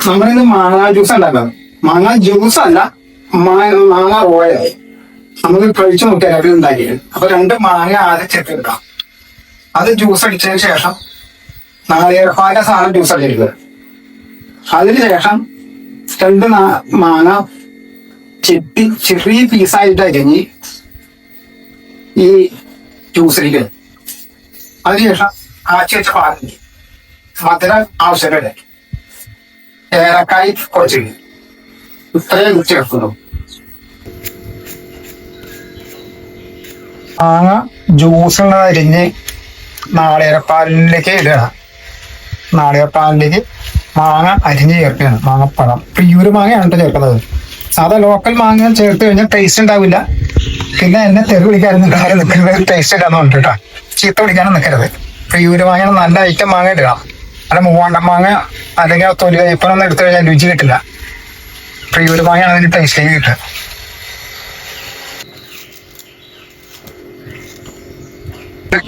നമ്മളിന്ന് മാങ്ങ ജ്യൂസ് ഉണ്ടാക്കാം. മാങ്ങ ജ്യൂസ് അല്ല, മാങ്ങ ഓയിലായി നമുക്ക് കഴിച്ചു നോക്കിയാൽ അത് ഉണ്ടാക്കിയത്. അപ്പൊ 2 മാങ്ങ ആദ്യം ചെത്തിയെടുക്കാം. അത് ജ്യൂസ് അടിച്ചതിന് ശേഷം നാളികേരപ്പാലിന്റെ സാധനം ജ്യൂസ് അടിച്ചെടുക്കുക. അതിനുശേഷം 2 മാങ്ങ ചെത്തി ചെറിയ പീസായിട്ട് അരിഞ്ഞ് ഈ ജ്യൂസിലേക്ക്. അതിനുശേഷം കാച്ചി വെച്ച പാലിന് മധുരം ആവശ്യമില്ല. ഏലക്കായി കുറച്ച് ഇത്രയും ചേർക്കുന്നു. മാങ്ങ ജ്യൂസുള്ള അരിഞ്ഞ് നാളികേരപ്പാലിലേക്ക് ഇടുക. നാളികേരപ്പാലിലേക്ക് മാങ്ങ അരിഞ്ഞ് ചേർക്കുകയാണ്. മാങ്ങപ്പഴം പ്രിയൂര് മാങ്ങയാണ് ചേർക്കുന്നത്. സാധാ ലോക്കൽ മാങ്ങ ചേർത്ത് കഴിഞ്ഞാൽ ടേസ്റ്റ് ഉണ്ടാവില്ല. പിന്നെ എന്നെ തെറി വിളിക്കാനും നിൽക്കുന്നത് ടേസ്റ്റ് ഇല്ലാന്ന് പറഞ്ഞിട്ടാ ചീത്ത വിളിക്കാനും നിൽക്കരുത്. പ്രിയൂര് മാങ്ങ നല്ല ഐറ്റം മാങ്ങ ഇടുക. അല്ല മൂവാണ്ടൻ മാങ്ങ അല്ലെങ്കിൽ തൊലി കയ്പനൊന്നും എടുത്തു കഴിഞ്ഞാൽ രുചി കിട്ടില്ല. പ്രിയൂര് മാങ്ങയാണ് അതിന് ടേസ്റ്റിലേക്ക് കിട്ടുക.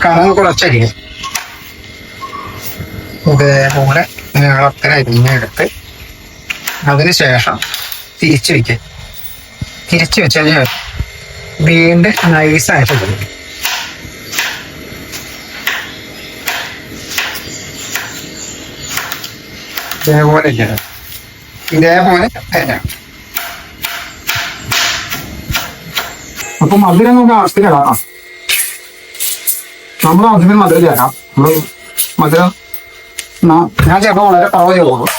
കനവ് കുറച്ചരിക്കും. ഇതേപോലെ നീളത്തിൽ അരിഞ്ഞെടുത്ത് അതിന് ശേഷം തിരിച്ചു വെക്കുക. തിരിച്ചു വെച്ച് കഴിഞ്ഞാൽ വീണ്ടും നൈസായിട്ട് ഇടും. ഇതേപോലെ ഇതേപോലെ അപ്പൊ മധുരം നമുക്ക് ആവശ്യത്തിന് ഇടാം. നമ്മൾ ആവശ്യത്തിന് മധുരം ചേരാം. നമ്മള് മധുരം ഞാൻ ചിലപ്പോൾ വളരെ കുറവ് പോകും.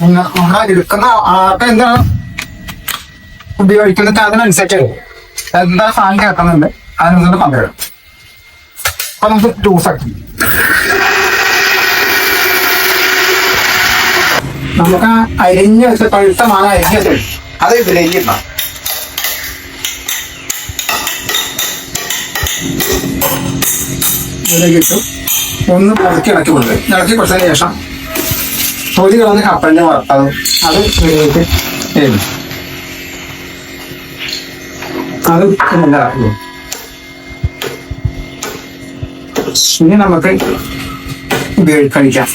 നമ്മളെ എടുക്കുന്ന ആർക്കും എന്താണ് ഉപയോഗിക്കുന്നത് അതിനനുസരിച്ച് എന്താ സാധനം ചേർക്കുന്നുണ്ട് അതിനനുസരിച്ച് മധുരം. അപ്പൊ നമുക്ക് ജ്യൂസ് ആക്കി നമുക്ക് അരിഞ്ഞ് വെച്ച് പഴുത്ത മാങ്ങ അരിഞ്ഞ് വെച്ച് അത് ഇതിലേക്ക് ഇടാം. ഇതിലേക്ക് ഇട്ടു ഒന്ന് പുറക്കി ഇളക്കി കൊടുക്കുക. ഇളക്കി കൊടുത്തതിന് ശേഷം തൊലി കളഞ്ഞ് കപ്പലിനെ വറുത്തത് അത് ഇതിലേക്ക് ഇടും. അത് ഇതാക്കുക. ഇനി നമുക്ക് കഴിക്കാം.